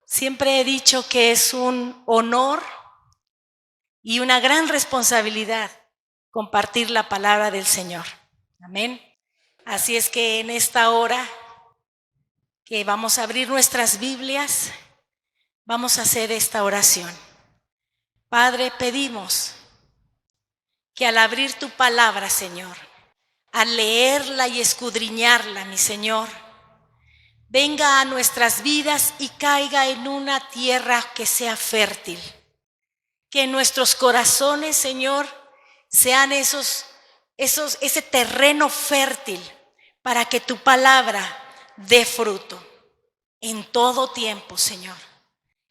Siempre he dicho que es un honor y una gran responsabilidad compartir la palabra del Señor. Amén. Así es que en esta hora que vamos a abrir nuestras Biblias, vamos a hacer esta oración. Padre, pedimos que al abrir tu palabra, Señor, al leerla y escudriñarla, mi Señor, venga a nuestras vidas y caiga en una tierra que sea fértil. Que nuestros corazones, Señor, sean ese terreno fértil para que tu palabra dé fruto en todo tiempo, Señor.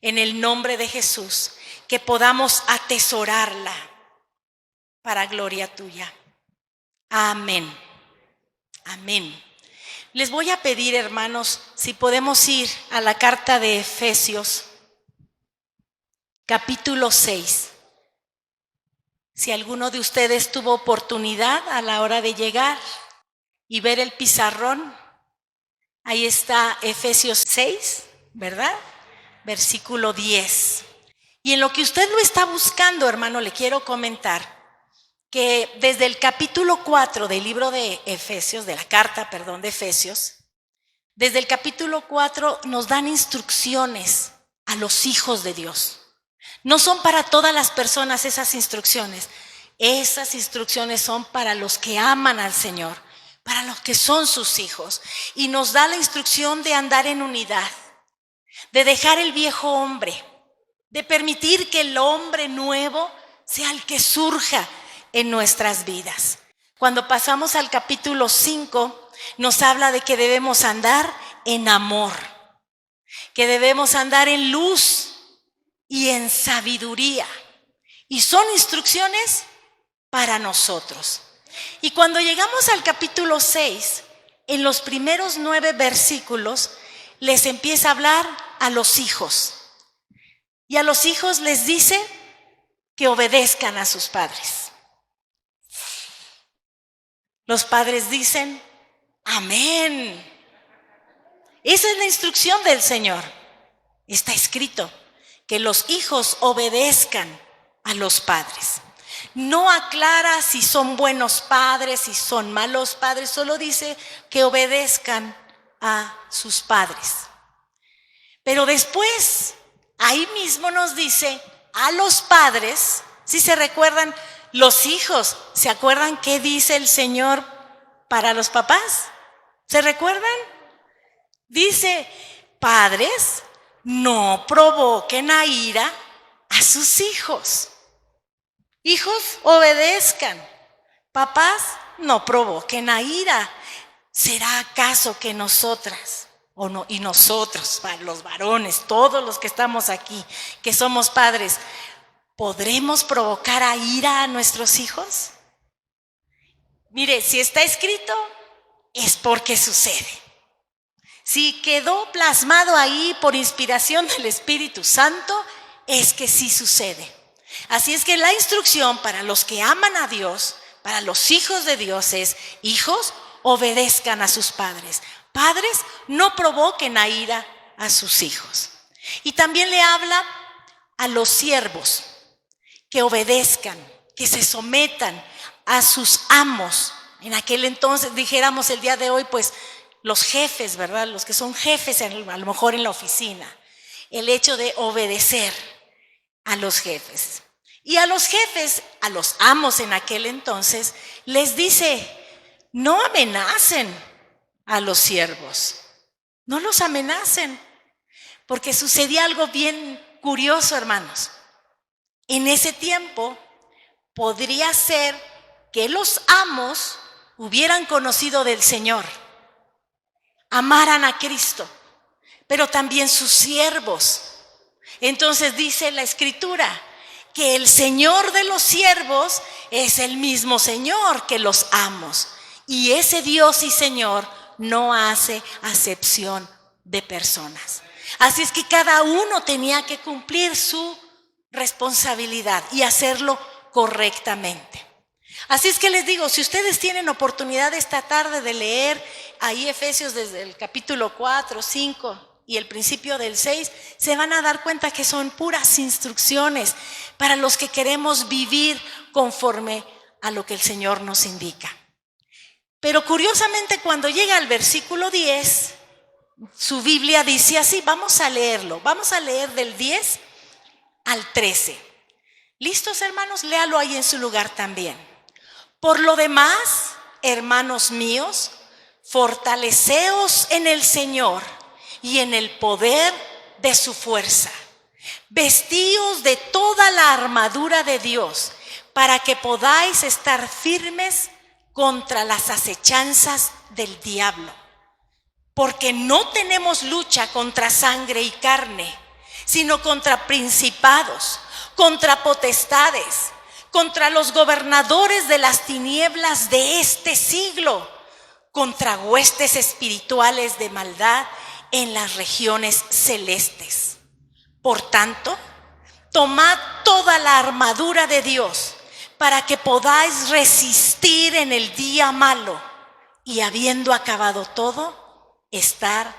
En el nombre de Jesús, que podamos atesorarla para gloria tuya. Amén. Amén. Les voy a pedir, hermanos, si podemos ir a la carta de Efesios, capítulo 6. Si alguno de ustedes tuvo oportunidad a la hora de llegar y ver el pizarrón, ahí está Efesios 6, ¿verdad? Versículo 10. Y en lo que usted lo está buscando, hermano, le quiero comentar que desde el capítulo 4 del libro de Efesios, de la carta, de Efesios, desde el capítulo 4 nos dan instrucciones a los hijos de Dios. No son para todas las personas esas instrucciones. Esas instrucciones son para los que aman al Señor, para los que son sus hijos. Y nos da la instrucción de andar en unidad, de dejar el viejo hombre, de permitir que el hombre nuevo sea el que surja en nuestras vidas. Cuando pasamos al capítulo 5, nos habla de que debemos andar en amor, que debemos andar en luz y en sabiduría. Y son instrucciones para nosotros. Y cuando llegamos al capítulo 6, en los primeros 9 versículos, les empieza a hablar a los hijos. Y a los hijos les dice que obedezcan a sus padres. Los padres dicen, amén. Esa es la instrucción del Señor. Está escrito que los hijos obedezcan a los padres. No aclara si son buenos padres, si son malos padres, solo dice que obedezcan a sus padres. Pero después, ahí mismo nos dice a los padres, si se recuerdan, los hijos, ¿se acuerdan qué dice el Señor para los papás? ¿Se recuerdan? Dice, padres, no provoquen a ira a sus hijos. Hijos, obedezcan. Papás, no provoquen a ira. ¿Será acaso que nosotras, o no, y nosotros, los varones, todos los que estamos aquí, que somos padres, podremos provocar a ira a nuestros hijos? Mire, si está escrito, es porque sucede. Si quedó plasmado ahí por inspiración del Espíritu Santo, es que sí sucede. Así es que la instrucción para los que aman a Dios, para los hijos de Dios es, hijos, obedezcan a sus padres. Padres, no provoquen a ira a sus hijos. Y también le habla a los siervos, que obedezcan, que se sometan a sus amos. En aquel entonces, dijéramos el día de hoy, pues los jefes, ¿verdad? Los que son jefes a lo mejor en la oficina. El hecho de obedecer a los jefes. Y a los jefes, a los amos en aquel entonces, les dice, no amenacen a los siervos. No los amenacen. Porque sucedía algo bien curioso, hermanos. En ese tiempo podría ser que los amos hubieran conocido del Señor, amaran a Cristo, pero también sus siervos. Entonces dice la Escritura que el Señor de los siervos es el mismo Señor que los amos. Y ese Dios y Señor no hace acepción de personas. Así es que cada uno tenía que cumplir su responsabilidad y hacerlo correctamente. Así es que les digo, si ustedes tienen oportunidad esta tarde de leer ahí Efesios desde el capítulo 4, 5, y el principio del 6, se van a dar cuenta que son puras instrucciones para los que queremos vivir conforme a lo que el Señor nos indica. Pero curiosamente, cuando llega al versículo 10, su Biblia dice así, vamos a leerlo, vamos a leer del 10 al 13. ¿Listos, hermanos? Léalo ahí en su lugar también. Por lo demás, hermanos míos, fortaleceos en el Señor y en el poder de su fuerza. Vestíos de toda la armadura de Dios para que podáis estar firmes contra las acechanzas del diablo. Porque no tenemos lucha contra sangre y carne, sino contra principados, contra potestades, contra los gobernadores de las tinieblas de este siglo, contra huestes espirituales de maldad en las regiones celestes. Por tanto, tomad toda la armadura de Dios para que podáis resistir en el día malo y, habiendo acabado todo, estar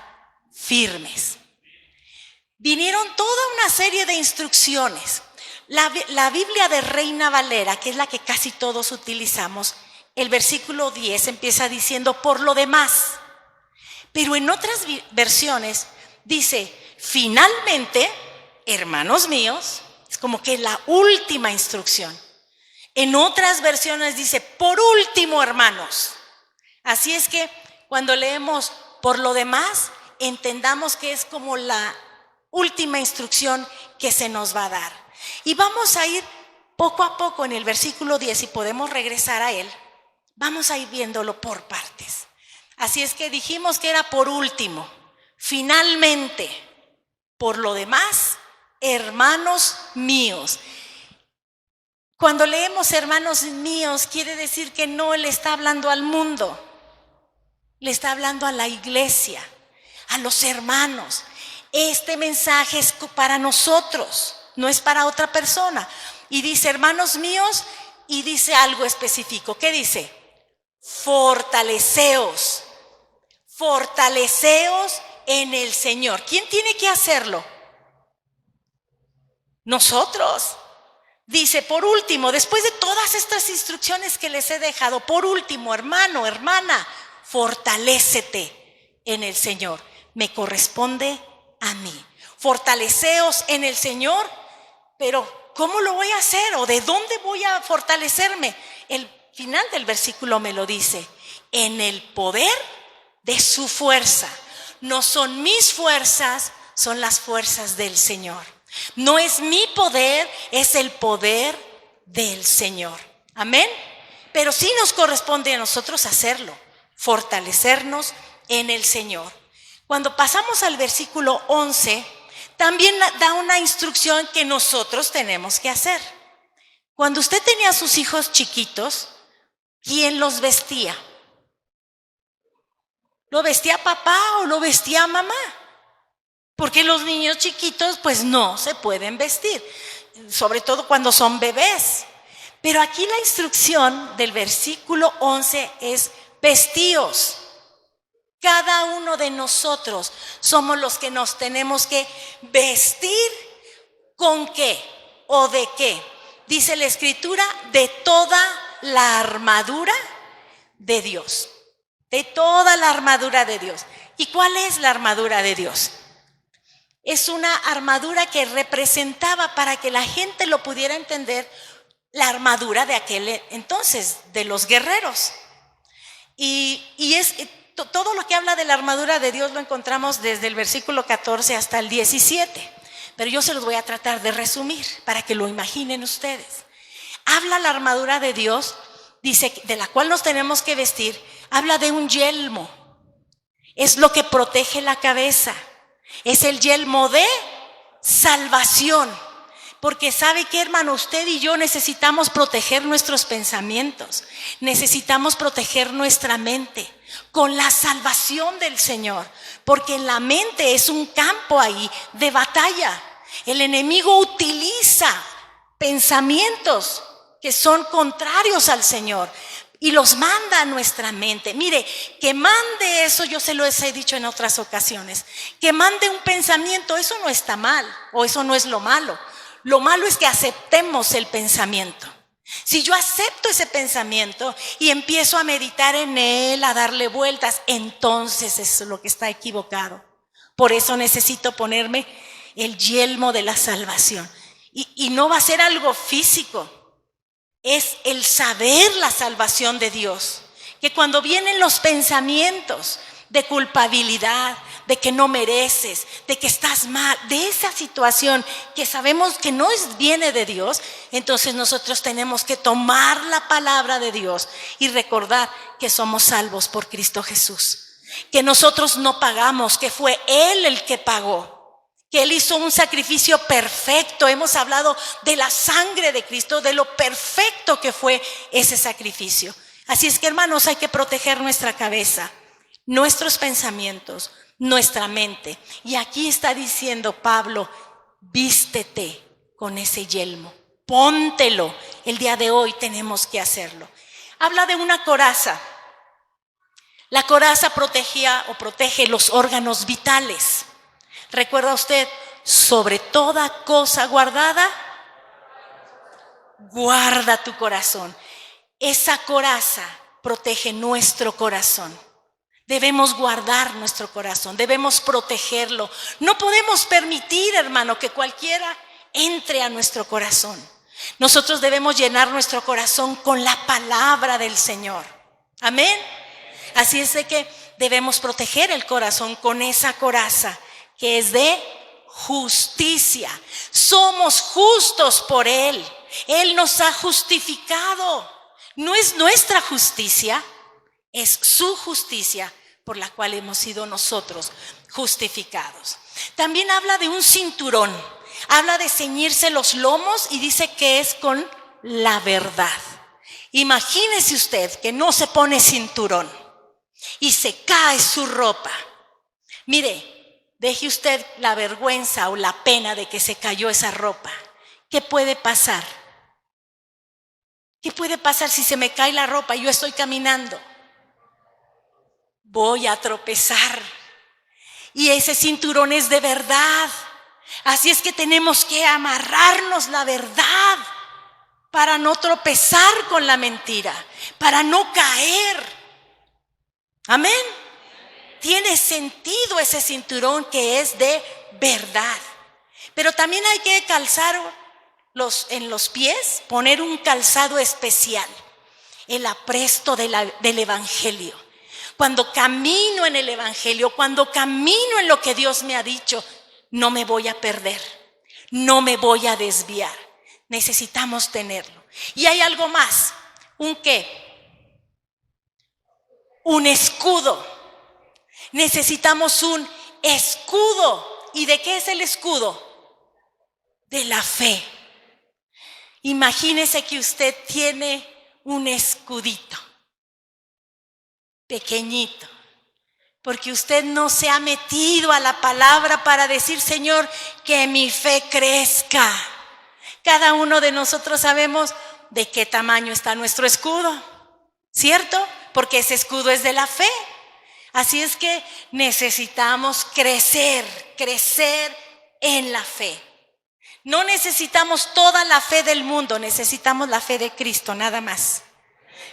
firmes. Vinieron toda una serie de instrucciones. La Biblia de Reina Valera, que es la que casi todos utilizamos, el versículo 10 empieza diciendo por lo demás. Pero en otras versiones dice, finalmente, hermanos míos, es como que la última instrucción. En otras versiones dice, por último, hermanos. Así es que cuando leemos por lo demás, entendamos que es como la última instrucción que se nos va a dar. Y vamos a ir poco a poco en el versículo 10, si podemos regresar a él, vamos a ir viéndolo por partes. Así es que dijimos que era por último, finalmente, por lo demás, hermanos míos. Cuando leemos hermanos míos, quiere decir que no le está hablando al mundo, le está hablando a la iglesia, a los hermanos. Este mensaje es para nosotros, no es para otra persona. Y dice hermanos míos, y dice algo específico. ¿Qué dice? Fortaleceos, fortaleceos en el Señor. ¿Quién tiene que hacerlo? Nosotros. Dice, por último, después de todas estas instrucciones que les he dejado, por último, hermano, hermana, fortalécete en el Señor. Me corresponde a mí. Fortaleceos en el Señor, pero ¿cómo lo voy a hacer? ¿O de dónde voy a fortalecerme? El final del versículo me lo dice, en el poder de su fuerza. No son mis fuerzas, son las fuerzas del Señor. No es mi poder, es el poder del Señor. Amén. Pero sí nos corresponde a nosotros hacerlo, fortalecernos en el Señor. Cuando pasamos al versículo 11, también da una instrucción que nosotros tenemos que hacer. Cuando usted tenía a sus hijos chiquitos, ¿quién los vestía? ¿Lo vestía papá o lo vestía mamá? Porque los niños chiquitos pues no se pueden vestir, sobre todo cuando son bebés. Pero aquí la instrucción del versículo 11 es vestíos. Cada uno de nosotros somos los que nos tenemos que vestir. ¿Con qué? ¿O de qué? Dice la Escritura, de toda la armadura de Dios. De toda la armadura de Dios. ¿Y cuál es la armadura de Dios? Es una armadura que representaba, para que la gente lo pudiera entender, la armadura de aquel entonces, de los guerreros. Y es todo lo que habla de la armadura de Dios lo encontramos desde el versículo 14 hasta el 17. Pero yo se los voy a tratar de resumir para que lo imaginen ustedes. Habla la armadura de Dios, dice, de la cual nos tenemos que vestir. Habla de un yelmo. Es lo que protege la cabeza. Es el yelmo de salvación. Porque ¿sabe qué, hermano? Usted y yo necesitamos proteger nuestros pensamientos. Necesitamos proteger nuestra mente con la salvación del Señor. Porque en la mente es un campo ahí de batalla. El enemigo utiliza pensamientos que son contrarios al Señor. y los manda a nuestra mente. Mire, que mande eso, yo se lo he dicho en otras ocasiones, que mande un pensamiento, eso no está mal, o eso no es lo malo. Lo malo es que aceptemos el pensamiento. Si yo acepto ese pensamiento y empiezo a meditar en él, a darle vueltas, entonces eso es lo que está equivocado. Por eso necesito ponerme el yelmo de la salvación. Y no va a ser algo físico. Es el saber la salvación de Dios, que cuando vienen los pensamientos de culpabilidad, de que no mereces, de que estás mal, de esa situación que sabemos que no viene de Dios, entonces nosotros tenemos que tomar la palabra de Dios y recordar que somos salvos por Cristo Jesús, que nosotros no pagamos, que fue Él el que pagó, que Él hizo un sacrificio perfecto. Hemos hablado de la sangre de Cristo, de lo perfecto que fue ese sacrificio. Así es que, hermanos, hay que proteger nuestra cabeza, nuestros pensamientos, nuestra mente. Y aquí está diciendo Pablo, vístete con ese yelmo, póntelo. El día de hoy tenemos que hacerlo. Habla de una coraza. La coraza protegía o protege los órganos vitales. ¿Recuerda usted? Sobre toda cosa guardada, guarda tu corazón. Esa coraza protege nuestro corazón. Debemos guardar nuestro corazón, debemos protegerlo. No podemos permitir, hermano, que cualquiera entre a nuestro corazón. Nosotros debemos llenar nuestro corazón con la palabra del Señor. Amén. Así es de que debemos proteger el corazón con esa coraza que es de justicia. Somos justos por Él. Él nos ha justificado. No es nuestra justicia, es su justicia por la cual hemos sido nosotros justificados. También habla de un cinturón. Habla de ceñirse los lomos y dice que es con la verdad. Imagínese usted que no se pone cinturón y se cae su ropa. Mire, deje usted la vergüenza o la pena de que se cayó esa ropa. ¿Qué puede pasar? ¿Qué puede pasar si se me cae la ropa y yo estoy caminando? Voy a tropezar. Y ese cinturón es de verdad. Así es que tenemos que amarrarnos la verdad para no tropezar con la mentira, para no caer. Amén. Tiene sentido ese cinturón que es de verdad. Pero también hay que calzar en los pies, poner un calzado especial, el apresto del Evangelio. Cuando camino en el Evangelio, cuando camino en lo que Dios me ha dicho, no me voy a perder, no me voy a desviar. Necesitamos tenerlo. Y hay algo más, ¿un qué? Un escudo. Necesitamos un escudo. ¿Y de qué es el escudo? De la fe. Imagínese que usted tiene un escudito pequeñito, porque usted no se ha metido a la palabra para decir, Señor, que mi fe crezca. Cada uno de nosotros sabemos de qué tamaño está nuestro escudo, ¿cierto? Porque ese escudo es de la fe. Así es que necesitamos crecer en la fe. No necesitamos toda la fe del mundo, necesitamos la fe de Cristo, nada más.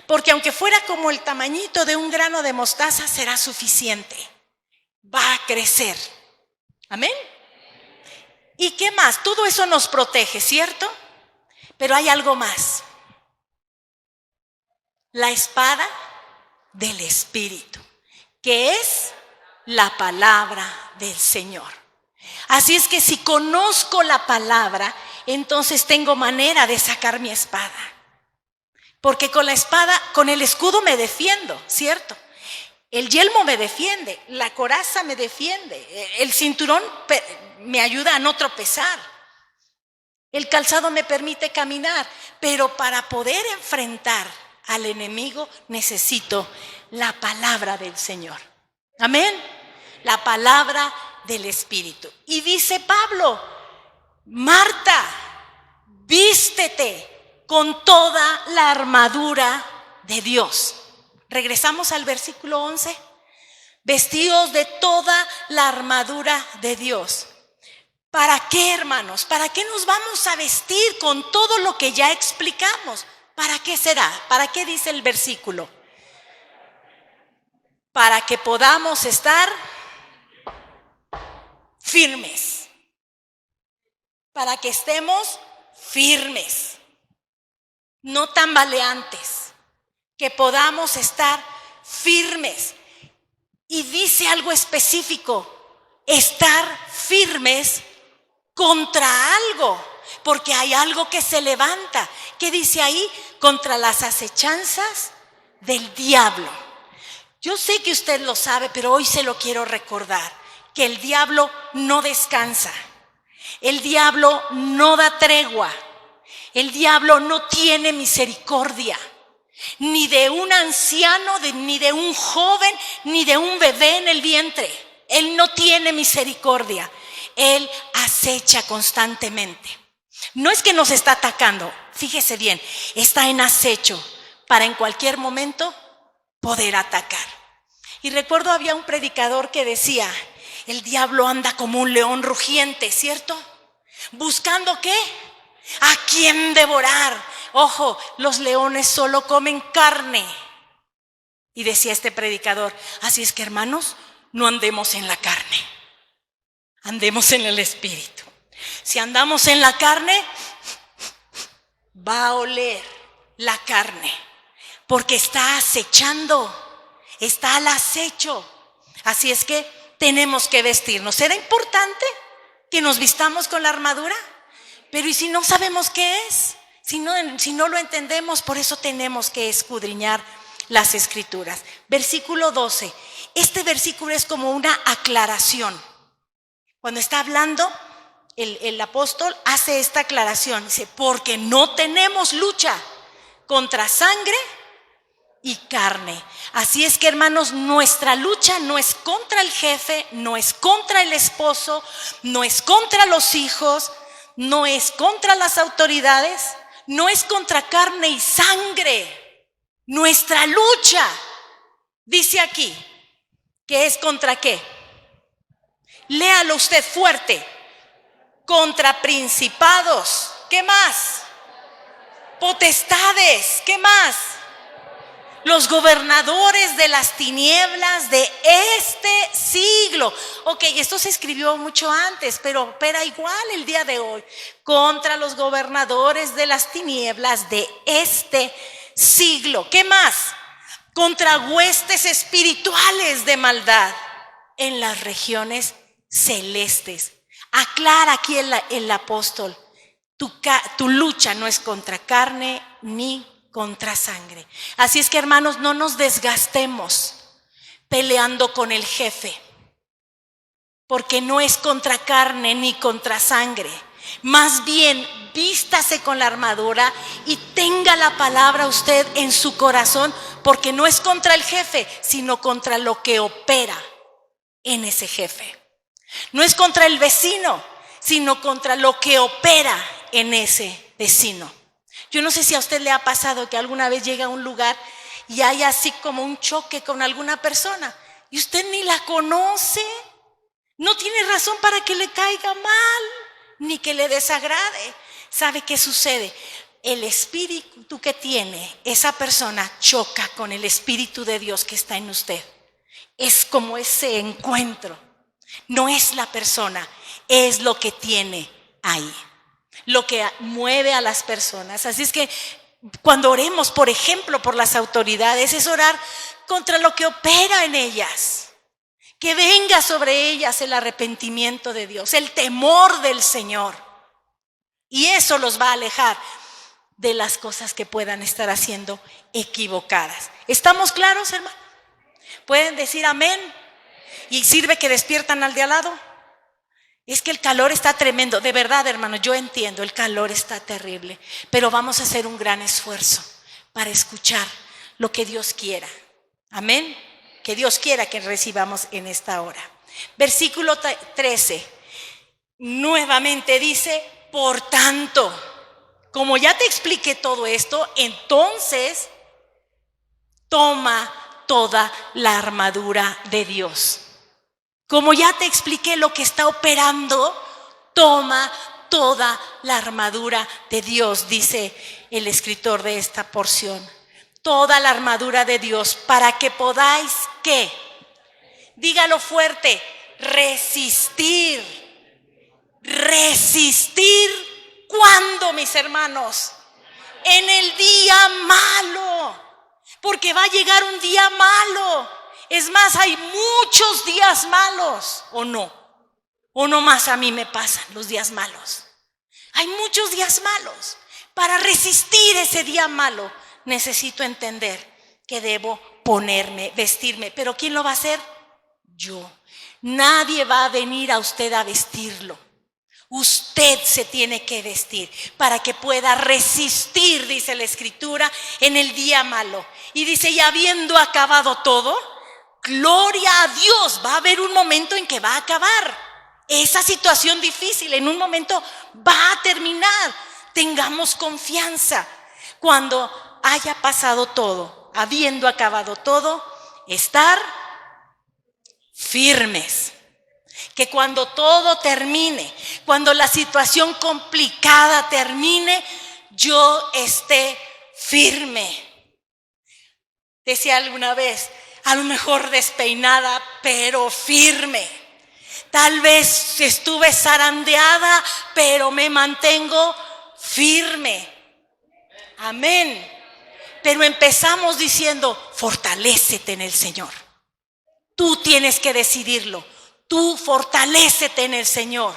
Porque aunque fuera como el tamañito de un grano de mostaza, será suficiente. Va a crecer. ¿Amén? ¿Y qué más? Todo eso nos protege, ¿cierto? Pero hay algo más. La espada del Espíritu, que es la palabra del Señor. Así es que si conozco la palabra, entonces tengo manera de sacar mi espada. Porque con la espada, con el escudo me defiendo, ¿cierto? El yelmo me defiende, la coraza me defiende, el cinturón me ayuda a no tropezar. El calzado me permite caminar, pero para poder enfrentar al enemigo necesito la palabra del Señor. Amén. La palabra del Espíritu. Y dice Pablo, Marta, vístete con toda la armadura de Dios. Regresamos al versículo 11. Vestidos de toda la armadura de Dios. ¿Para qué, hermanos? ¿Para qué nos vamos a vestir con todo lo que ya explicamos? ¿Para qué será? ¿Para qué dice el versículo? Para que podamos estar firmes. Para que estemos firmes. No tambaleantes. Que podamos estar firmes. Y dice algo específico. Estar firmes contra algo, porque hay algo que se levanta. ¿Qué dice ahí? Contra las acechanzas del diablo. Yo sé que usted lo sabe, pero hoy se lo quiero recordar, que el diablo no descansa. El diablo no da tregua. El diablo no tiene misericordia. Ni de un anciano, ni de un joven, ni de un bebé en el vientre. Él no tiene misericordia. Él acecha constantemente. No es que nos está atacando, fíjese bien, está en acecho para en cualquier momento poder atacar. Y recuerdo había un predicador que decía, el diablo anda como un león rugiente, ¿cierto? ¿Buscando qué? ¿A quién devorar? Ojo, los leones solo comen carne. Y decía este predicador, así es que hermanos, no andemos en la carne. Andemos en el espíritu. Si andamos en la carne, va a oler la carne, porque está acechando, está al acecho. Así es que tenemos que vestirnos. ¿Será importante que nos vistamos con la armadura? Pero ¿y si no sabemos qué es? Si no lo entendemos, por eso tenemos que escudriñar las escrituras. Versículo 12. Este versículo es como una aclaración. Cuando está hablando, el apóstol hace esta aclaración. Dice, porque no tenemos lucha contra sangre y carne. Así es que, hermanos, nuestra lucha no es contra el jefe, no es contra el esposo, no es contra los hijos, no es contra las autoridades, no es contra carne y sangre. Nuestra lucha, dice aquí, que es contra qué. Léalo usted fuerte. Contra principados. ¿Qué más? Potestades. ¿Qué más? Los gobernadores de las tinieblas de este siglo. Ok, esto se escribió mucho antes, pero opera igual el día de hoy. Contra los gobernadores de las tinieblas de este siglo. ¿Qué más? Contra huestes espirituales de maldad en las regiones celestes. Aclara aquí el apóstol, tu lucha no es contra carne ni contra sangre. Así es que, hermanos, no nos desgastemos peleando con el jefe, porque no es contra carne ni contra sangre. Más bien, vístase con la armadura y tenga la palabra usted en su corazón, porque no es contra el jefe, sino contra lo que opera en ese jefe. No es contra el vecino, sino contra lo que opera en ese vecino. Yo no sé si a usted le ha pasado que alguna vez llega a un lugar y hay así como un choque con alguna persona y usted ni la conoce, no tiene razón para que le caiga mal, ni que le desagrade. ¿Sabe qué sucede? El espíritu que tiene esa persona choca con el espíritu de Dios que está en usted. Es como ese encuentro. No es la persona, es lo que tiene ahí, lo que mueve a las personas. Así es que cuando oremos, por ejemplo, por las autoridades, es orar contra lo que opera en ellas. Que venga sobre ellas el arrepentimiento de Dios, el temor del Señor. Y eso los va a alejar de las cosas que puedan estar haciendo equivocadas. ¿Estamos claros, hermano? ¿Pueden decir amén? ¿Y sirve que despiertan al de al lado? Es que el calor está tremendo. De verdad, hermano, yo entiendo, el calor está terrible. Pero vamos a hacer un gran esfuerzo para escuchar lo que Dios quiera. Amén. Que Dios quiera que recibamos en esta hora. Versículo 13. Nuevamente dice, por tanto, como ya te expliqué todo esto, entonces toma toda la armadura de Dios. Como ya te expliqué lo que está operando, toma toda la armadura de Dios, dice el escritor de esta porción. Toda la armadura de Dios para que podáis, ¿qué? Dígalo fuerte, resistir. Resistir, ¿cuándo, mis hermanos? En el día malo, porque va a llegar un día malo. Es más, hay muchos días malos, ¿o no? O nomás a mí me pasan los días malos. Hay muchos días malos. Para resistir ese día malo, necesito entender que debo ponerme, vestirme. ¿Pero quién lo va a hacer? Yo. Nadie va a venir a usted a vestirlo. Usted se tiene que vestir para que pueda resistir, dice la Escritura, en el día malo. Y dice, y habiendo acabado todo, gloria a Dios, va a haber un momento en que va a acabar. Esa situación difícil en un momento va a terminar. Tengamos confianza. Cuando haya pasado todo, habiendo acabado todo, estar firmes. Que cuando todo termine, cuando la situación complicada termine, yo esté firme. Decía alguna vez, a lo mejor despeinada, pero firme. Tal vez estuve zarandeada, pero me mantengo firme. Amén. Pero empezamos diciendo, fortalécete en el Señor. Tú tienes que decidirlo. Tú fortalécete en el Señor.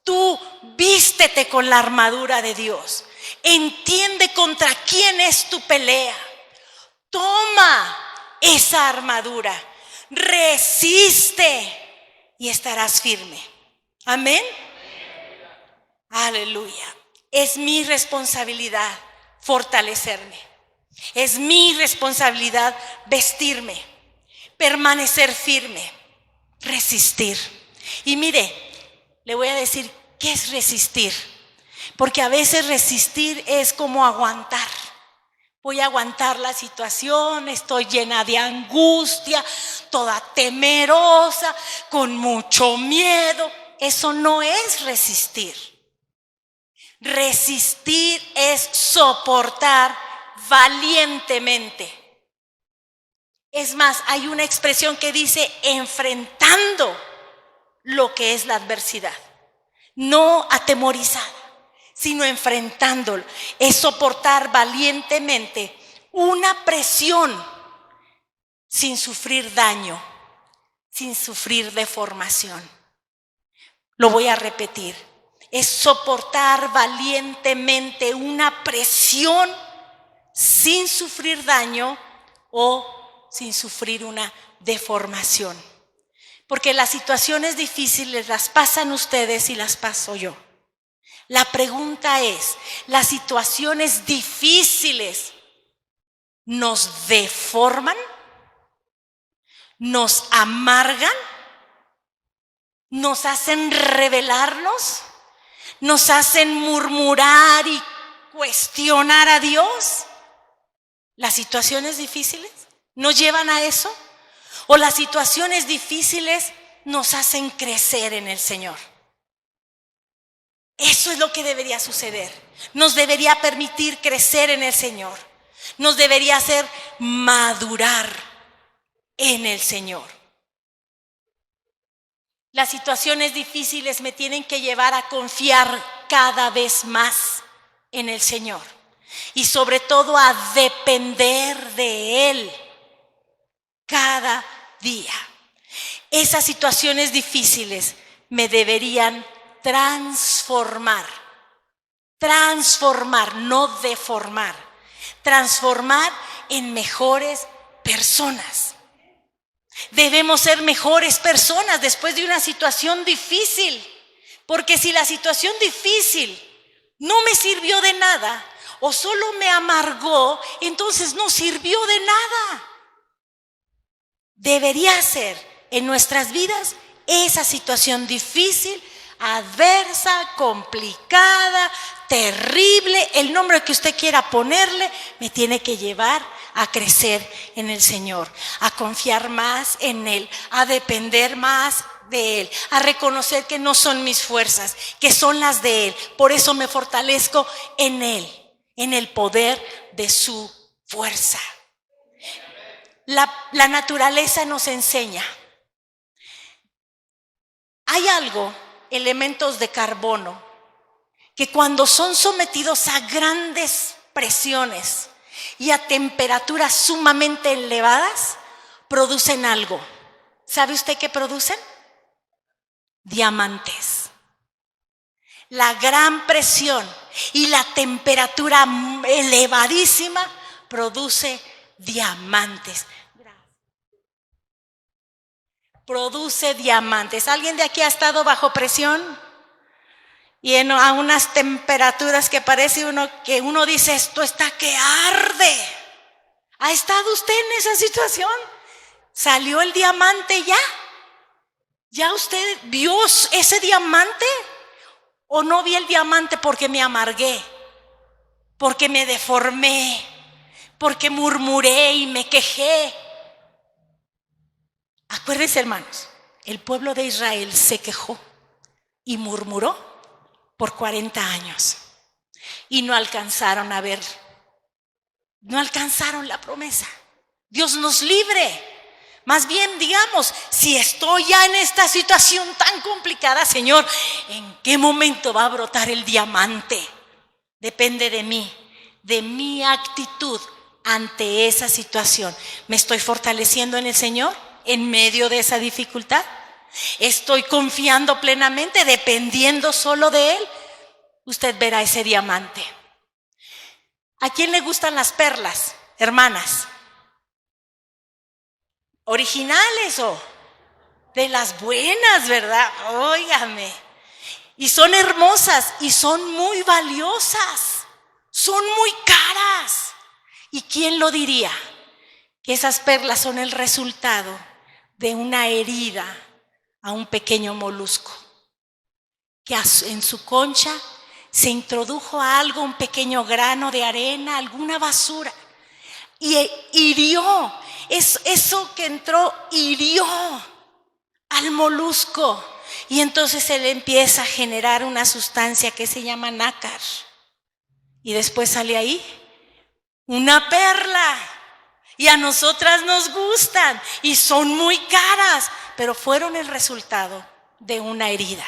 Tú vístete con la armadura de Dios. Entiende contra quién es tu pelea. Toma esa armadura. Resiste y estarás firme. Amén. Aleluya. Es mi responsabilidad fortalecerme. Es mi responsabilidad vestirme, permanecer firme, resistir. Y mire, le voy a decir qué es resistir. Porque a veces resistir es como aguantar. Voy a aguantar la situación, estoy llena de angustia, toda temerosa, con mucho miedo. Eso no es resistir. Resistir es soportar valientemente. Es más, hay una expresión que dice enfrentando lo que es la adversidad. No atemorizada, sino enfrentándolo. Es soportar valientemente una presión sin sufrir daño, sin sufrir deformación. Lo voy a repetir. Es soportar valientemente una presión sin sufrir daño o sin sufrir una deformación. Porque las situaciones difíciles las pasan ustedes y las paso yo. La pregunta es, ¿las situaciones difíciles nos deforman? ¿Nos amargan? ¿Nos hacen rebelarnos? ¿Nos hacen murmurar y cuestionar a Dios? ¿Las situaciones difíciles nos llevan a eso? ¿O las situaciones difíciles nos hacen crecer en el Señor? Eso es lo que debería suceder. Nos debería permitir crecer en el Señor. Nos debería hacer madurar en el Señor. Las situaciones difíciles me tienen que llevar a confiar cada vez más en el Señor. Y sobre todo a depender de Él cada día. Esas situaciones difíciles me deberían transformar, no deformar, transformar en mejores personas. Debemos ser mejores personas después de una situación difícil, porque si la situación difícil no me sirvió de nada o solo me amargó, entonces no sirvió de nada. Debería ser en nuestras vidas esa situación difícil, adversa, complicada, terrible, el nombre que usted quiera ponerle, me tiene que llevar a crecer en el Señor, a confiar más en Él, a depender más de Él, a reconocer que no son mis fuerzas, que son las de Él. Por eso me fortalezco en Él, en el poder de su fuerza. La naturaleza nos enseña. Hay elementos de carbono, que cuando son sometidos a grandes presiones y a temperaturas sumamente elevadas, producen algo. ¿Sabe usted qué producen? Diamantes. La gran presión y la temperatura elevadísima produce diamantes. Produce diamantes. ¿Alguien de aquí ha estado bajo presión? Y a unas temperaturas que parece que uno dice, esto está que arde. ¿Ha estado usted en esa situación? ¿Salió el diamante ya? ¿Ya usted vio ese diamante? ¿O no vi el diamante porque me amargué? Porque me deformé, porque murmuré y me quejé. Acuérdense, hermanos, el pueblo de Israel se quejó y murmuró por 40 años y no alcanzaron a ver, no alcanzaron la promesa. Dios nos libre. Más bien, digamos, si estoy ya en esta situación tan complicada, Señor, ¿en qué momento va a brotar el diamante? Depende de mí, de mi actitud ante esa situación. ¿Me estoy fortaleciendo en el Señor en medio de esa dificultad? ¿Estoy confiando plenamente, dependiendo solo de Él? Usted verá ese diamante. ¿A quién le gustan las perlas, hermanas? ¿Originales o de las buenas, verdad? Óigame. Y son hermosas y son muy valiosas. Son muy caras. ¿Y quién lo diría? Que esas perlas son el resultado de una herida a un pequeño molusco, que en su concha se introdujo algo, un pequeño grano de arena, alguna basura, y hirió, eso que entró hirió al molusco, y entonces él empieza a generar una sustancia que se llama nácar, y después sale ahí una perla, y a nosotras nos gustan, y son muy caras, pero fueron el resultado de una herida.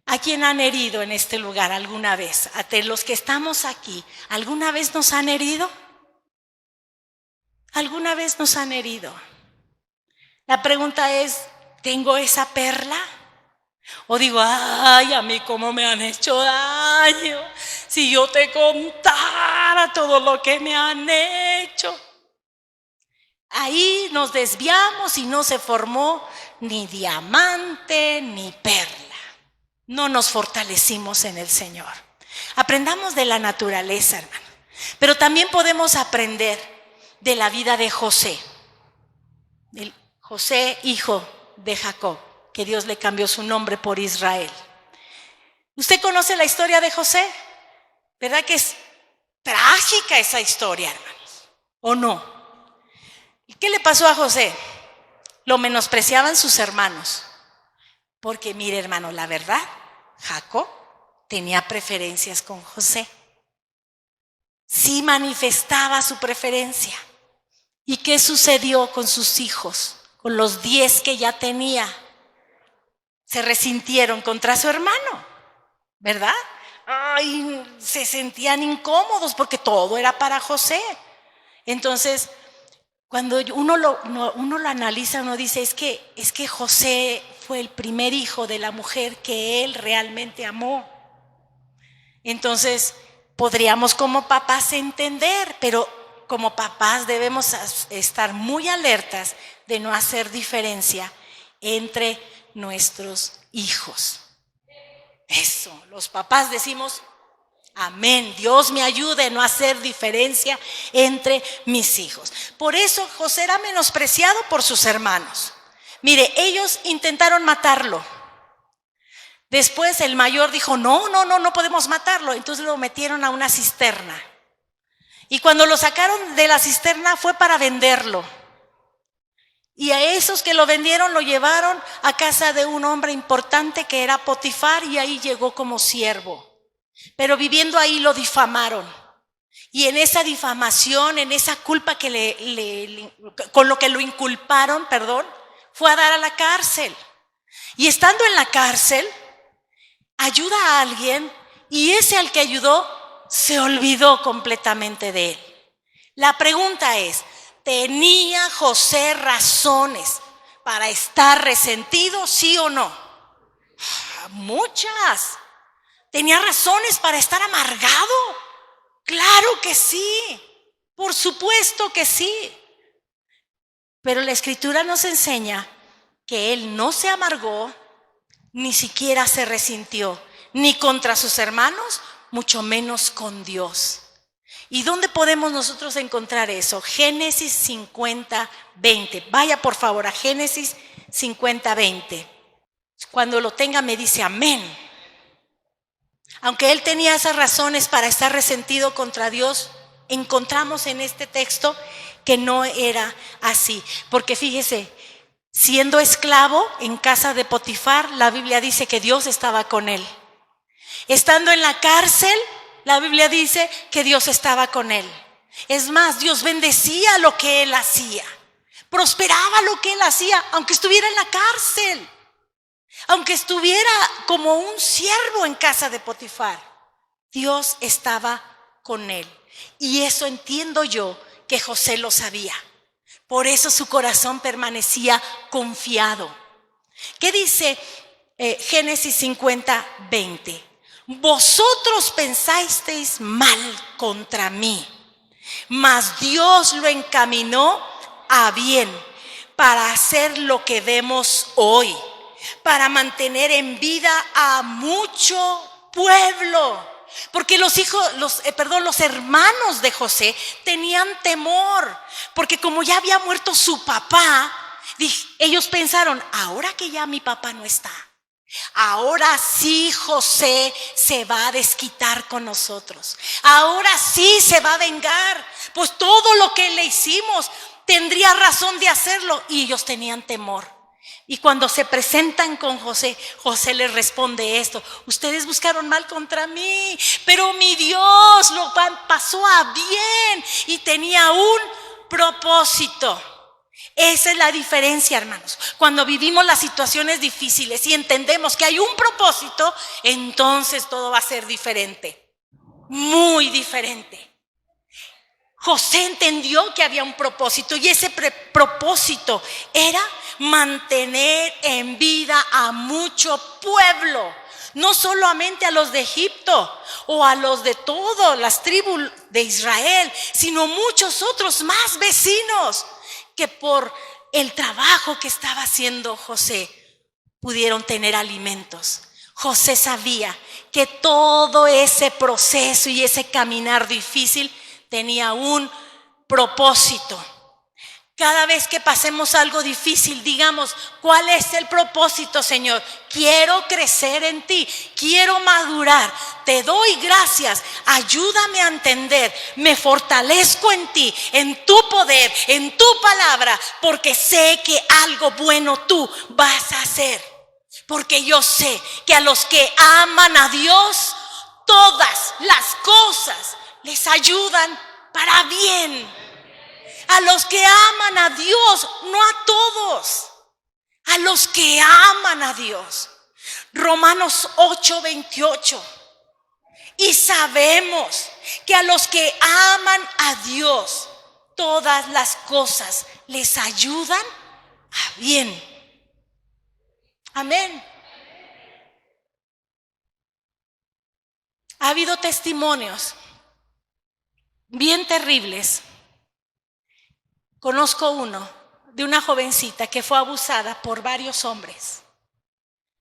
¿A quién han herido en este lugar alguna vez? A los que estamos aquí, ¿alguna vez nos han herido? ¿Alguna vez nos han herido? La pregunta es, ¿tengo esa perla? O digo, ay, a mí cómo me han hecho daño, si yo te contara todo lo que me han hecho. Ahí nos desviamos y no se formó ni diamante ni perla. No nos fortalecimos en el Señor. Aprendamos de la naturaleza, hermano. Pero también podemos aprender de la vida de José. José, hijo de Jacob, que Dios le cambió su nombre por Israel. ¿Usted conoce la historia de José? ¿Verdad que es trágica esa historia, hermanos? ¿O no? ¿Y qué le pasó a José? Lo menospreciaban sus hermanos. Porque mire, hermano, la verdad, Jacob tenía preferencias con José. Sí manifestaba su preferencia. ¿Y qué sucedió con sus hijos? Con los 10 que ya tenía. Se resintieron contra su hermano, ¿verdad? Ay, se sentían incómodos porque todo era para José. Entonces, cuando uno lo analiza, uno dice, es que José fue el primer hijo de la mujer que él realmente amó. Entonces, podríamos como papás entender, pero como papás debemos estar muy alertas de no hacer diferencia entre nuestros hijos. Eso, los papás decimos, amén, Dios me ayude a no hacer diferencia entre mis hijos. Por eso José era menospreciado por sus hermanos. Mire, ellos intentaron matarlo. Después el mayor dijo, no podemos matarlo. Entonces lo metieron a una cisterna. Y cuando lo sacaron de la cisterna fue para venderlo. Y a esos que lo vendieron lo llevaron a casa de un hombre importante que era Potifar, y ahí llegó como siervo. Pero viviendo ahí lo difamaron. Y en esa difamación, en esa culpa que con lo que lo inculparon, fue a dar a la cárcel. Y estando en la cárcel, ayuda a alguien, y ese al que ayudó se olvidó completamente de él. La pregunta es, ¿tenía José razones para estar resentido, sí o no? Muchas. ¿Tenía razones para estar amargado? Claro que sí, por supuesto que sí. Pero la Escritura nos enseña que él no se amargó, ni siquiera se resintió, ni contra sus hermanos, mucho menos con Dios. ¿Y dónde podemos nosotros encontrar eso? Génesis 50, 20. Vaya por favor a Génesis 50, 20. Cuando lo tenga me dice amén. Aunque él tenía esas razones para estar resentido contra Dios, encontramos en este texto que no era así. Porque fíjese, siendo esclavo en casa de Potifar, la Biblia dice que Dios estaba con él. Estando en la cárcel, la Biblia dice que Dios estaba con él. Es más, Dios bendecía lo que él hacía. Prosperaba lo que él hacía, aunque estuviera en la cárcel. Aunque estuviera como un siervo en casa de Potifar, Dios estaba con él. Y eso entiendo yo que José lo sabía. Por eso su corazón permanecía confiado. ¿Qué dice Génesis 50, 20? Vosotros pensasteis mal contra mí, mas Dios lo encaminó a bien para hacer lo que vemos hoy, para mantener en vida a mucho pueblo. Porque los hermanos de José tenían temor, porque como ya había muerto su papá, ellos pensaron, ahora que ya mi papá no está, ahora sí José se va a desquitar con nosotros, ahora sí se va a vengar, pues todo lo que le hicimos tendría razón de hacerlo. Y ellos tenían temor. Y cuando se presentan con José, José les responde esto: ustedes buscaron mal contra mí, pero mi Dios lo pasó a bien y tenía un propósito. Esa es la diferencia, hermanos. Cuando vivimos las situaciones difíciles y entendemos que hay un propósito, entonces todo va a ser diferente, muy diferente. José entendió que había un propósito, y ese propósito era mantener en vida a mucho pueblo, no solamente a los de Egipto o a los de todas las tribus de Israel, sino muchos otros más vecinos que por el trabajo que estaba haciendo José pudieron tener alimentos. José sabía que todo ese proceso y ese caminar difícil tenía un propósito. Cada vez que pasemos algo difícil, digamos, ¿cuál es el propósito, Señor? Quiero crecer en ti, quiero madurar, te doy gracias, ayúdame a entender, me fortalezco en ti, en tu poder, en tu palabra, porque sé que algo bueno tú vas a hacer. Porque yo sé que a los que aman a Dios, todas las cosas les ayudan para bien. A los que aman a Dios, no a todos, a los que aman a Dios. Romanos 8:28. Y sabemos que a los que aman a Dios, todas las cosas les ayudan a bien. Amén. Ha habido testimonios bien terribles. Conozco uno de una jovencita que fue abusada por varios hombres.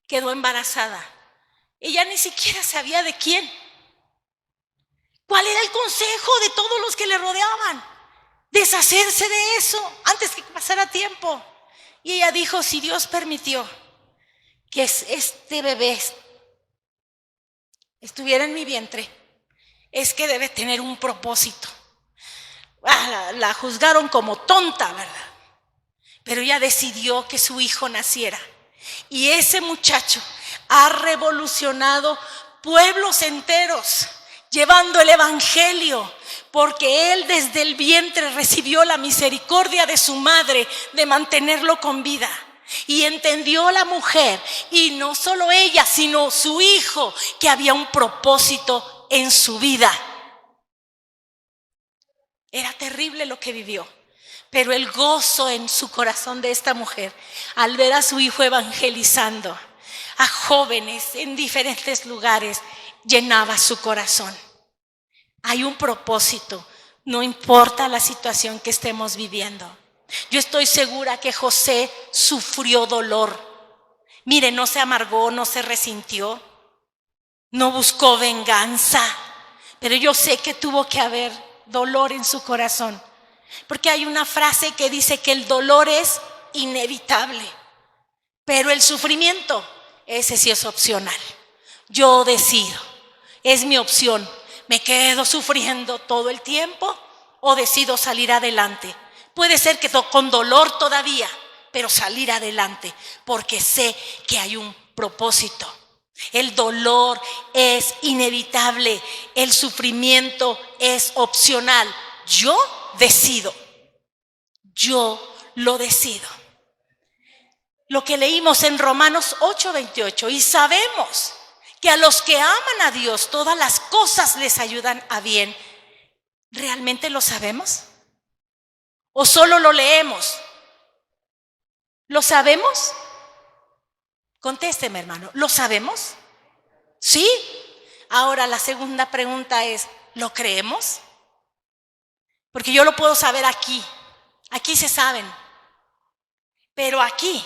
Quedó embarazada. Ella ni siquiera sabía de quién. ¿Cuál era el consejo de todos los que le rodeaban? Deshacerse de eso antes que pasara tiempo. Y ella dijo, si Dios permitió que este bebé estuviera en mi vientre, es que debe tener un propósito. la juzgaron como tonta, ¿verdad? Pero ella decidió que su hijo naciera. Y ese muchacho ha revolucionado pueblos enteros, llevando el evangelio, porque él desde el vientre recibió la misericordia de su madre de mantenerlo con vida. Y entendió la mujer, y no solo ella, sino su hijo, que había un propósito en su vida. Era terrible lo que vivió, pero el gozo en su corazón de esta mujer al ver a su hijo evangelizando a jóvenes en diferentes lugares llenaba su corazón. Hay un propósito, no importa la situación que estemos viviendo. Yo estoy segura que José sufrió dolor. Mire, no se amargó, no se resintió, no buscó venganza, pero yo sé que tuvo que haber dolor en su corazón, porque hay una frase que dice que el dolor es inevitable, pero el sufrimiento, ese sí es opcional. Yo decido, es mi opción, me quedo sufriendo todo el tiempo o decido salir adelante. Puede ser que con dolor todavía, pero salir adelante, porque sé que hay un propósito. El dolor es inevitable, el sufrimiento es opcional. Yo decido, yo lo decido. Lo que leímos en Romanos 8:28, y sabemos que a los que aman a Dios todas las cosas les ayudan a bien. ¿Realmente lo sabemos? ¿O solo lo leemos? ¿Lo sabemos? Contésteme, hermano, ¿lo sabemos? ¿Sí? Ahora la segunda pregunta es, ¿lo creemos? Porque yo lo puedo saber aquí se saben, pero aquí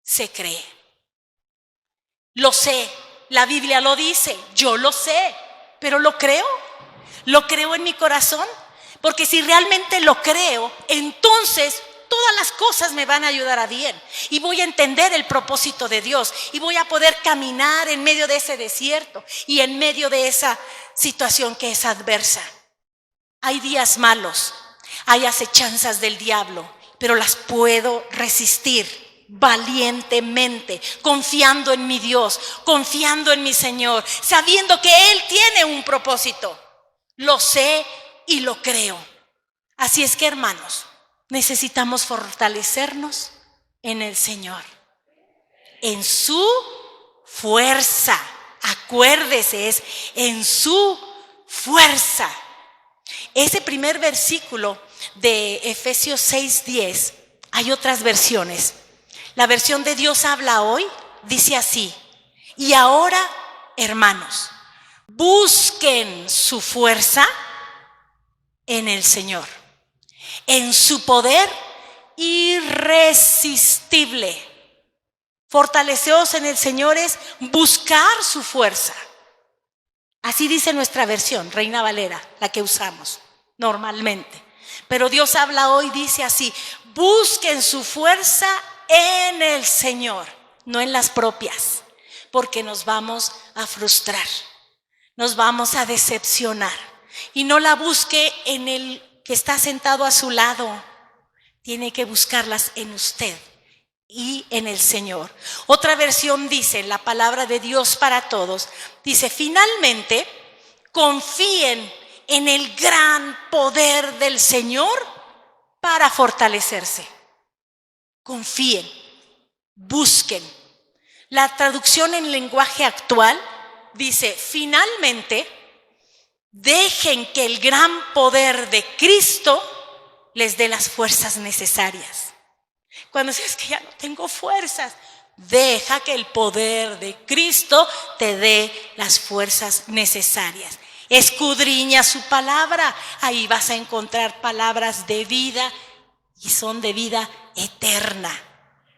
se cree. Lo sé, la Biblia lo dice, yo lo sé, pero ¿lo creo? ¿Lo creo en mi corazón? Porque si realmente lo creo, entonces todas las cosas me van a ayudar a bien. Y voy a entender el propósito de Dios. Y voy a poder caminar en medio de ese desierto y en medio de esa situación que es adversa. Hay días malos, hay acechanzas del diablo, pero las puedo resistir valientemente, confiando en mi Dios, confiando en mi Señor, sabiendo que Él tiene un propósito. Lo sé y lo creo. Así es que, hermanos, necesitamos fortalecernos en el Señor, en su fuerza. Acuérdese, es en su fuerza. Ese primer versículo de Efesios 6:10, hay otras versiones. La versión de Dios habla hoy dice así: y ahora, hermanos, busquen su fuerza en el Señor, en su poder irresistible. Fortaleceos en el Señor es buscar su fuerza. Así dice nuestra versión, Reina Valera, la que usamos normalmente. Pero Dios habla hoy, dice así: busquen su fuerza en el Señor, no en las propias, porque nos vamos a frustrar, nos vamos a decepcionar. Y no la busque en el que está sentado a su lado, tiene que buscarlas en usted y en el Señor. Otra versión dice, la palabra de Dios para todos, dice: finalmente, confíen en el gran poder del Señor para fortalecerse. Confíen, busquen. La traducción en lenguaje actual dice: finalmente, dejen que el gran poder de Cristo les dé las fuerzas necesarias. Cuando dices que ya no tengo fuerzas, deja que el poder de Cristo te dé las fuerzas necesarias. Escudriña su palabra, ahí vas a encontrar palabras de vida y son de vida eterna.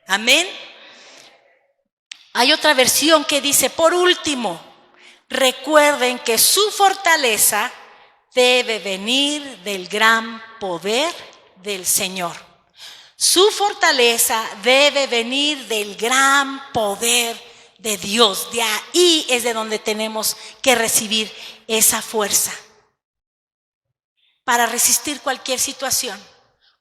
Amén. Hay otra versión que dice: por último, recuerden que su fortaleza debe venir del gran poder del Señor. Su fortaleza debe venir del gran poder de Dios. De ahí es de donde tenemos que recibir esa fuerza. para resistir cualquier situación.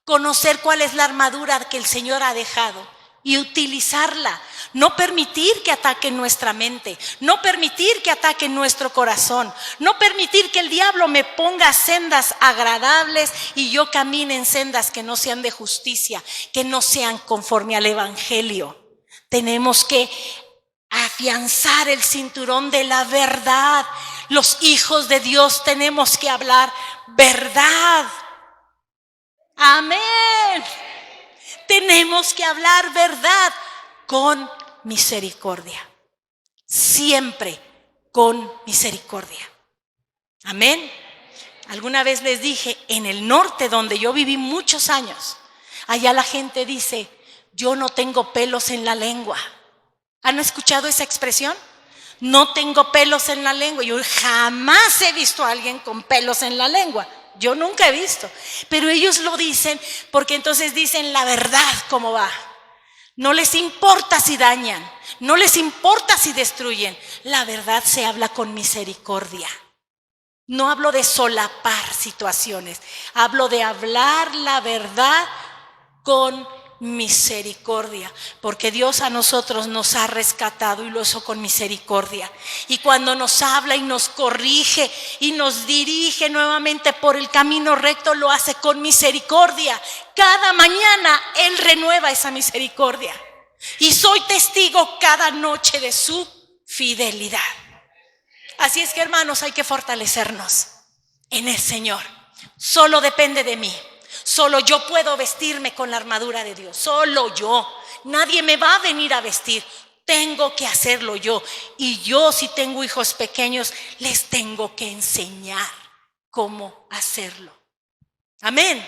Conocer cuál es la armadura que el Señor ha dejado y utilizarla. No permitir que ataquen nuestra mente, no permitir que ataquen nuestro corazón, no permitir que el diablo me ponga sendas agradables y yo camine en sendas que no sean de justicia, que no sean conforme al evangelio. Tenemos que afianzar el cinturón de la verdad. Los hijos de Dios tenemos que hablar verdad. Amén. Tenemos que hablar verdad con misericordia. Siempre con misericordia. Amén. Alguna vez les dije, en el norte donde yo viví muchos años, allá la gente dice, yo no tengo pelos en la lengua. ¿Han escuchado esa expresión? No tengo pelos en la lengua. Yo jamás he visto a alguien con pelos en la lengua. Yo nunca he visto. Pero ellos lo dicen porque entonces dicen la verdad cómo va. No les importa si dañan, no les importa si destruyen. La verdad se habla con misericordia. No hablo de solapar situaciones, hablo de hablar la verdad con misericordia, porque Dios a nosotros nos ha rescatado y lo hizo con misericordia. Y cuando nos habla y nos corrige y nos dirige nuevamente por el camino recto, lo hace con misericordia. Cada mañana Él renueva esa misericordia y soy testigo cada noche de su fidelidad. Así es que, hermanos, hay que fortalecernos en el Señor. Solo depende de mí. Solo yo puedo vestirme con la armadura de Dios. Solo yo. Nadie me va a venir a vestir. Tengo que hacerlo yo. Y yo, si tengo hijos pequeños, les tengo que enseñar cómo hacerlo. Amén.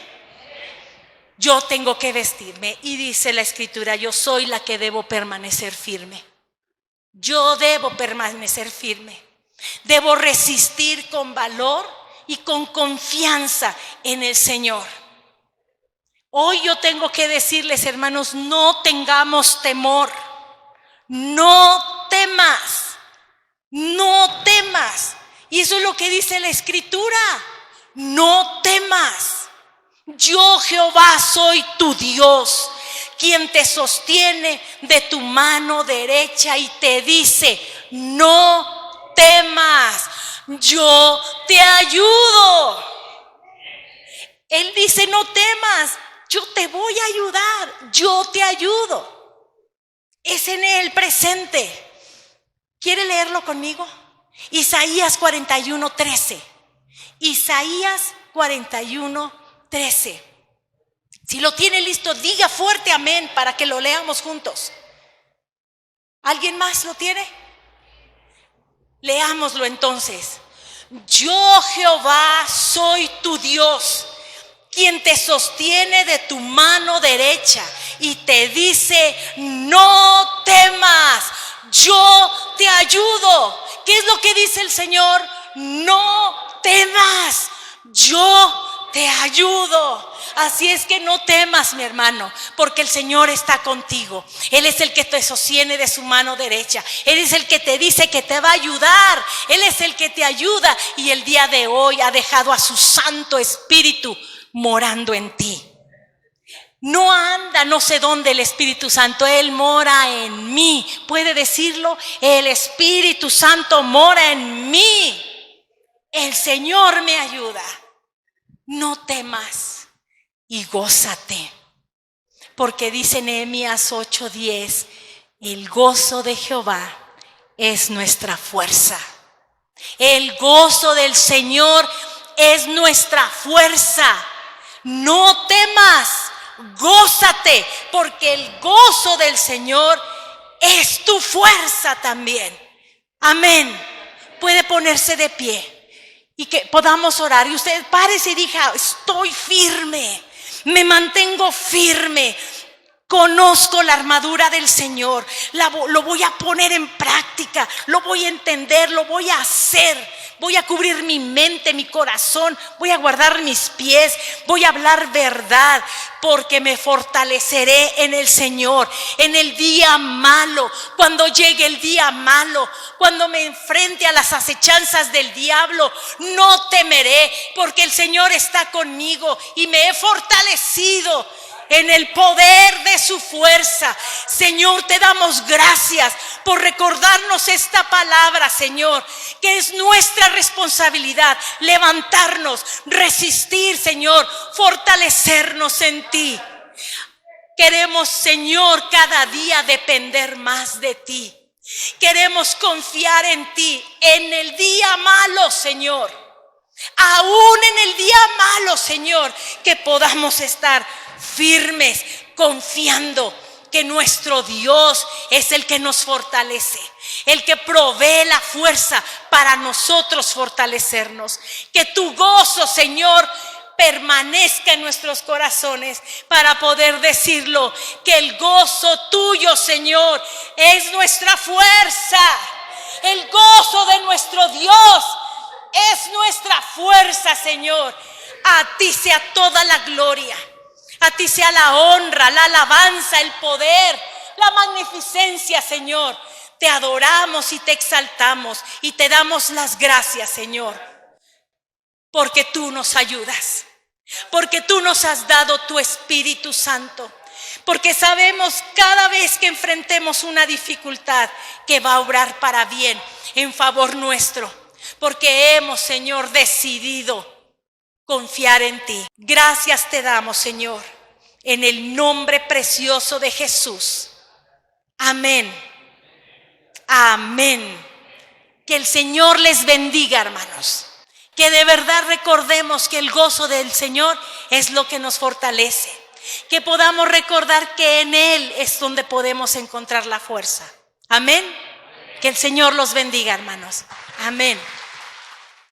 Yo tengo que vestirme. Y dice la Escritura, yo soy la que debo permanecer firme. Yo debo permanecer firme. Debo resistir con valor y con confianza en el Señor. Hoy yo tengo que decirles, hermanos, no tengamos temor. No temas. No temas. Y eso es lo que dice la Escritura. No temas. Yo, Jehová, soy tu Dios, quien te sostiene de tu mano derecha y te dice, no temas, yo te ayudo. Él dice, no temas, yo te voy a ayudar, yo te ayudo. Es en el presente. ¿Quiere leerlo conmigo? Isaías 41:13. Isaías 41:13. Si lo tiene listo, diga fuerte amén para que lo leamos juntos. ¿Alguien más lo tiene? Leámoslo entonces. Yo, Jehová, soy tu Dios, quien te sostiene de tu mano derecha y te dice, no temas, yo te ayudo. ¿Qué es lo que dice el Señor? No temas, yo te ayudo. Así es que no temas, mi hermano, porque el Señor está contigo. Él es el que te sostiene de su mano derecha. Él es el que te dice que te va a ayudar. Él es el que te ayuda y el día de hoy ha dejado a su Santo Espíritu morando en ti. No anda no sé dónde el Espíritu Santo, Él mora en mí. ¿Puede decirlo? El Espíritu Santo mora en mí. El Señor me ayuda. No temas y gózate. Porque dice Nehemías 8:10, el gozo de Jehová es nuestra fuerza. El gozo del Señor es nuestra fuerza. No temas, gózate, porque el gozo del Señor es tu fuerza también. Amén. Puede ponerse de pie y que podamos orar. Y usted párese y diga, estoy firme, me mantengo firme. Conozco la armadura del Señor, lo voy a poner en práctica, lo voy a entender, lo voy a hacer. voy a cubrir mi mente, mi corazón, voy a guardar mis pies, voy a hablar verdad, porque me fortaleceré en el Señor. En el día malo, cuando llegue el día malo, cuando me enfrente a las acechanzas del diablo, no temeré, porque el Señor está conmigo y me he fortalecido en el poder de su fuerza. Señor, te damos gracias por recordarnos esta palabra, Señor, que es nuestra responsabilidad levantarnos, resistir, Señor, fortalecernos en ti. Queremos, Señor, cada día depender más de ti. Queremos confiar en ti en el día malo, Señor. Aún en el día malo, Señor, que podamos estar firmes, confiando que nuestro Dios es el que nos fortalece, el que provee la fuerza para nosotros fortalecernos. Que tu gozo, Señor, permanezca en nuestros corazones para poder decirlo, que el gozo tuyo, Señor, es nuestra fuerza. El gozo de nuestro Dios es nuestra fuerza, Señor. A ti sea toda la gloria. A ti sea la honra, la alabanza, el poder, la magnificencia, Señor. Te adoramos y te exaltamos y te damos las gracias, Señor, porque tú nos ayudas, porque tú nos has dado tu Espíritu Santo, porque sabemos cada vez que enfrentemos una dificultad que va a obrar para bien, en favor nuestro, porque hemos, Señor, decidido confiar en ti. Gracias te damos, Señor, en el nombre precioso de Jesús. Amén. Amén. Que el Señor les bendiga, hermanos. Que de verdad recordemos que el gozo del Señor es lo que nos fortalece. Que podamos recordar que en Él es donde podemos encontrar la fuerza. Amén. Que el Señor los bendiga, hermanos. Amén.